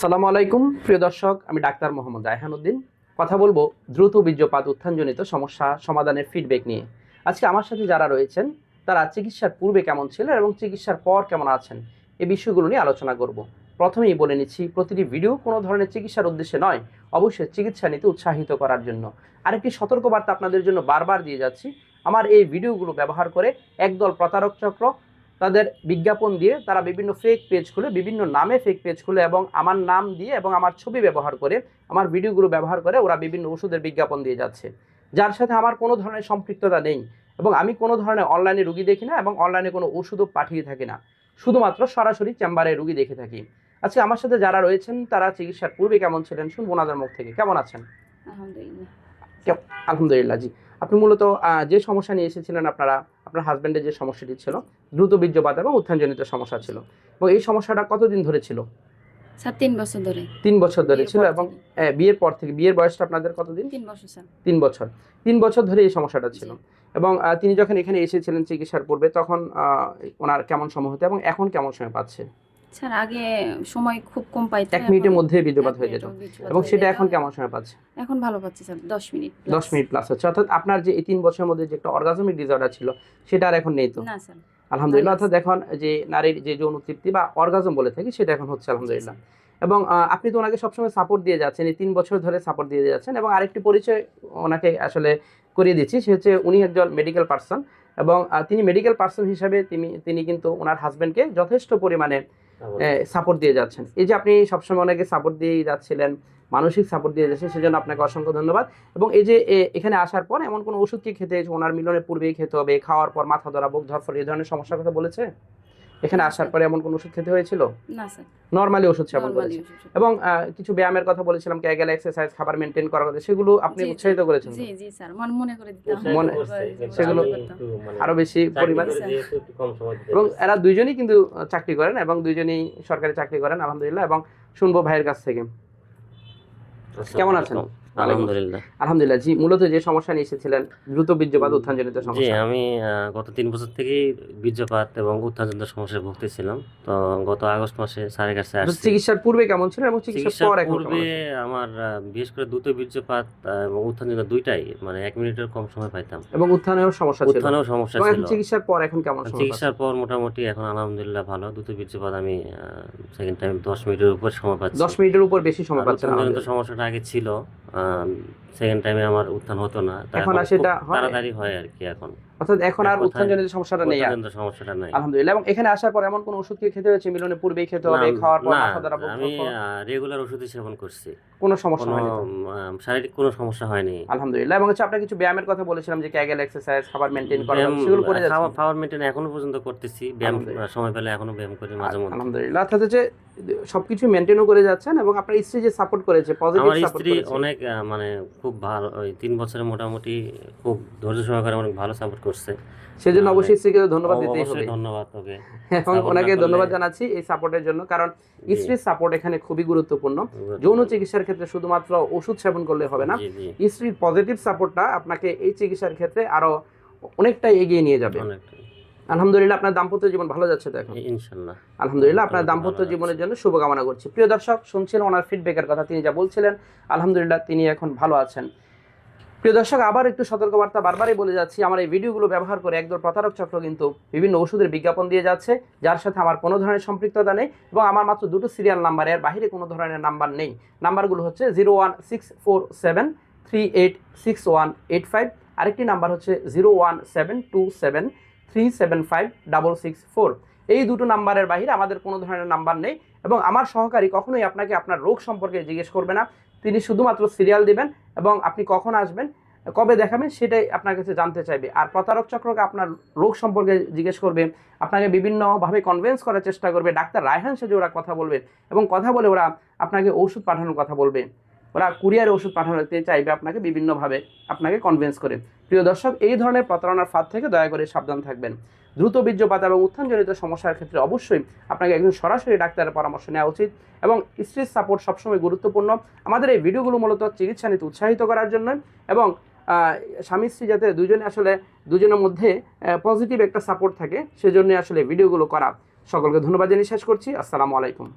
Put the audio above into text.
সালামু আলাইকুম প্রিয় দর্শক, আমি ডাক্তার মোহাম্মদ রায়হান উদ্দিন কথা বলবো দ্রুত বীর্যপাত উত্থানজনিত সমস্যা সমাধানের ফিডব্যাক নিয়ে। আজকে আমার সাথে যারা রয়েছেন তারা চিকিৎসার পূর্বে কেমন ছিলেন এবং চিকিৎসার পর কেমন আছেন এই বিষয়গুলো নিয়ে আলোচনা করব। প্রথমেই বলে নিচ্ছি, প্রতিটি ভিডিও কোনো ধরনের চিকিৎসার উদ্দেশ্যে নয়, অবশ্যই চিকিৎসা নিতে উৎসাহিত করার জন্য। আরেকটি সতর্কবার্তা আপনাদের জন্য বারবার দিয়ে যাচ্ছি, আমার এই ভিডিওগুলো ব্যবহার করে একদল প্রতারক চক্র তাদের বিজ্ঞাপন দিয়ে তারা বিভিন্ন ফেক পেজ খুলে, বিভিন্ন নামে ফেক পেজ খুলে এবং আমার নাম দিয়ে এবং আমার ছবি ব্যবহার করে, আমার ভিডিওগুলো ব্যবহার করে ওরা বিভিন্ন ওষুধের বিজ্ঞাপন দিয়ে যাচ্ছে, যার সাথে আমার কোনো ধরনের সম্পৃক্ততা নেই এবং আমি কোনো ধরনের অনলাইনে রুগী দেখি না এবং অনলাইনে কোনো ওষুধও পাঠিয়ে থাকি না, শুধুমাত্র সরাসরি চেম্বারে রুগী দেখে থাকি। আজকে আমার সাথে যারা রয়েছেন তারা চিকিৎসার পূর্বে কেমন ছিলেন শুনবো ওনাদের মুখ থেকে। কেমন আছেন? আলহামদুলিল্লাহ। জি, আপনি মূলত যে সমস্যা নিয়ে এসেছিলেন, আপনার হাজবেন্ডের যে সমস্যাটি ছিল দ্রুত বীর্যপাত এবং উত্থানজনিত সমস্যা ছিল, এবং এই সমস্যাটা কতদিন ধরে ছিল? স্যার 3 বছর ধরে। 3 বছর ধরে ছিল। এবং বিয়ের পর থেকে, বিয়ের বয়সটা আপনাদের কতদিন? 3 বছর স্যার। 3 বছর। 3 বছর ধরে এই সমস্যাটা ছিল। এবং তিনি যখন এখানে এসেছিলেন চিকিৎসার পূর্বে তখন ওনার কেমন সময় হতো এবং এখন কেমন সময় পাচ্ছে? স্যার আগে সময় খুব কম পাইতো, 1 মিনিটের মধ্যে বীর্যপাত হয়ে যেত, এবং সেটা এখন কেমন সময় পাচ্ছে? এখন ভালো পাচ্ছি স্যার, 10 মিনিট 10 মিনিট প্লাস হচ্ছে। অর্থাৎ আপনার যে এই 3 বছরের মধ্যে যে একটা অর্গাজমিক ডিসঅর্ডার ছিল সেটা আর এখন নেই তো? না স্যার, আলহামদুলিল্লাহ। অর্থাৎ এখন যে নারীর যে যৌন তৃপ্তি বা অর্গাজম বলে থাকি সেটা এখন হচ্ছে আলহামদুলিল্লাহ। এবং আপনি তো ওনাকে সবসময় সাপোর্ট দিয়ে যাচ্ছেন, এই 3 বছর ধরে সাপোর্ট দিয়ে যাচ্ছেন। এবং আরেকটি পরিচয় ওনাকে আসলে করিয়ে দিচ্ছি, সে হচ্ছে উনি একজন মেডিকেল পার্সন, এবং তিনি মেডিকেল পার্সন হিসাবে তিনি কিন্তু ওনার হাজবেন্ডকে যথেষ্ট পরিমাণে সাপোর্ট দিয়ে যাচ্ছেন। এই যে আপনি সবসময় ওনাকে সাপোর্ট দিয়ে যাচ্ছিলেন, মানসিক সাপোর্ট দিয়ে যাচ্ছেন, সেজন্য আপনাকে অসংখ্য ধন্যবাদ। এবং এই যে এখানে আসার পর এমন কোনো ওষুধ কি খেতে, ওনার মিলনের পূর্বেই খেতে হবে, খাওয়ার পর মাথা ধরা, বুক ধরফর এই ধরনের সমস্যার কথা বলেছে? এখানে আসার পরে এমন কোন ওষুধ খেতে হয়েছিল? না স্যার, নরমালি ওষুধ সেবন করেছে। এবং কিছু ব্যায়ামের কথা বলেছিলাম, ক্যাগেল এক্সারসাইজ, খাবার মেইনটেইন করার কথা, সেগুলো আপনি উৎসাহিত করেছেন? জি জি স্যার, মনে করে দিতাম, সেগুলো আরো বেশি পরিমাণে। এবং এরা দুইজনই কিন্তু চাকরি করেন এবং দুইজনই সরকারি চাকরি করেন আলহামদুলিল্লাহ। এবং শুনবো ভাইয়ের কাছ থেকে। কেমন আছেন? আলহামদুলিল্লাহ। জি, মূলত যে সমস্যা নিয়ে এসেছিলেন দ্রুত বীর্যপাত উত্থানজনিত সমস্যা। জি, আমি গত 3 বছর থেকেই বীর্যপাত এবং উত্থানজনিত সমস্যায় ভুগতেছিলাম। তো গত আগস্ট মাসে স্যারের কাছে আসছি। চিকিৎসার পূর্বে কেমন ছিল এবং চিকিৎসার পর এখন পূর্বে আমার বিশেষ করে দ্রুত বীর্যপাত এবং উত্থানজনিত দুইটাই, মানে 1 মিনিটের কম সময় পাইতাম, এবং উত্থানেও সমস্যা ছিল। ছিল। চিকিৎসার পর এখন কেমন সময়? চিকিৎসার পর মোটামুটি এখন আলহামদুলিল্লাহ ভালো। দ্রুত বীর্যপাত আমি সেকেন্ড টাইম 10 মিনিটের উপর সময় পাচ্ছি। 10 মিনিটের উপর বেশি সময় পাচ্ছেন। উত্থানজনিত সমস্যাটা আগে ছিল, সেকেন্ড টাইমে আমার উত্থান হতো না, এখন সেটা তাড়াতাড়ি হয় আর কি এখন। অর্থাৎ এখন আর উত্থানজনিত সমস্যাটা নেই। আলহামদুলিল্লাহ। এবং এখানে আসার পর এমন কোন ওষুধ কি খেতে হয়েছে? মিলনের পূর্বেই খেতে হবে, খাওয়ার পর মাথা ধরা? আমি রেগুলার ওষুধই সেবন করছি, কোনো সমস্যা হয়নি, শারীরিক কোনো সমস্যা হয়নি আলহামদুলিল্লাহ। এবং হচ্ছে আপনার কিছু ব্যায়ামের কথা বলেছিলাম, যে ক্যাগেল এক্সারসাইজ, খাবার মেইনটেইন করা, সেগুলো করে যাচ্ছেন? খাবার মেইনটেইন এখনো পর্যন্ত করতেছি, ব্যায়াম সময় পেলে এখনো ব্যায়াম করি মাঝে মধ্যে আলহামদুলিল্লাহ। অর্থাৎ যে সবকিছু মেইনটেইনও করে যাচ্ছেন। এবং আপনার স্ত্রী যে সাপোর্ট করেছে, পজিটিভ সাপোর্ট করেছে, আমার স্ত্রী অনেক মানে খুব ভালো, ওই 3 বছরে মোটামুটি খুব ধৈর্য সহকারে অনেক ভালো সাপোর্ট করছে, সেজন্য অবশ্যই স্ত্রীকে ধন্যবাদ দিতেই হবে। ধন্যবাদ তোকে, এবং ওনাকে ধন্যবাদ জানাচ্ছি এই সাপোর্টের জন্য, কারণ স্ত্রীর সাপোর্ট এখানে খুবই গুরুত্বপূর্ণ। যৌন চিকিৎসার ক্ষেত্রে শুধুমাত্র ওষুধ সেবন করলে হবে না, স্ত্রীর পজিটিভ সাপোর্টটা আপনাকে এই চিকিৎসার ক্ষেত্রে আরো অনেকটাই এগিয়ে নিয়ে যাবে। আলহামদুলিল্লাহ। আপনার দাম্পত্য জীবন ভালো যাচ্ছে তো এখন? ইনশাআল্লাহ আলহামদুলিল্লাহ। আপনার দাম্পত্য জীবনের জন্য শুভকামনা করছি। প্রিয় দর্শক, শুনছিলেন ওনার ফিডব্যাকের কথা, তিনি যা বলছিলেন আলহামদুলিল্লাহ তিনি এখন ভালো আছেন। প্রিয় দর্শক, আবার একটু সতর্কবার্তা বারবারই বলে যাচ্ছি, আমার এই ভিডিওগুলো ব্যবহার করে একদল প্রতারক চক্র কিন্তু বিভিন্ন ওষুধের বিজ্ঞাপন দিয়ে যাচ্ছে, যার সাথে আমার কোনো ধরনের সম্পৃক্ততা নেই এবং আমার মাত্র 2টো সিরিয়াল নাম্বার, এর বাইরে কোনো ধরনের নাম্বার নেই। নাম্বারগুলো হচ্ছে 01647386185, আরেকটি নাম্বার হচ্ছে 01727375664। এই দুটো নাম্বারের বাইরে আমাদের কোনো ধরনের নাম্বার নেই। এবং আমার সহকারী কখনোই আপনাকে আপনার রোগ সম্পর্কে জিজ্ঞেস করবে না, তিনি শুধুমাত্র সিরিয়াল দিবেন এবং আপনি কখন আসবেন, কবে দেখাবেন সেটাই আপনার কাছে জানতে চাইবে। আর প্রতারক চক্রকে আপনার রোগ সম্পর্কে জিজ্ঞেস করবে, আপনাকে বিভিন্নভাবে কনভিন্স করার চেষ্টা করবে, ডাক্তার রায়হান সেজে ওরা কথা বলবে এবং কথা বলে ওরা আপনাকে ওষুধ পাঠানোর কথা বলবে, ওরা কুরিয়ারে ওষুধ পাঠানোতে চাইবে আপনাকে বিভিন্নভাবে আপনাকে কনভিন্স করে। প্রিয় দর্শক, এই ধরনের প্রতারণার ফাঁদ থেকে দয়া করে সাবধান থাকবেন। দ্রুত বীর্যপাত এবং উত্থানজনিত সমস্যার ক্ষেত্রে অবশ্যই আপনাকে একজন সরাসরি ডাক্তারের পরামর্শ নেওয়া উচিত এবং স্ত্রীর সাপোর্ট সবসময় গুরুত্বপূর্ণ। আমাদের এই ভিডিওগুলো মূলত চিকিৎসা নিতে উৎসাহিত করার জন্য এবং স্বামী স্ত্রী যাতে দুজনের মধ্যে পজিটিভ একটা সাপোর্ট থাকে, সেজন্য আসলে ভিডিওগুলো করা। সকলকে ধন্যবাদ জানিয়ে শেষ করছি। আসসালামু আলাইকুম।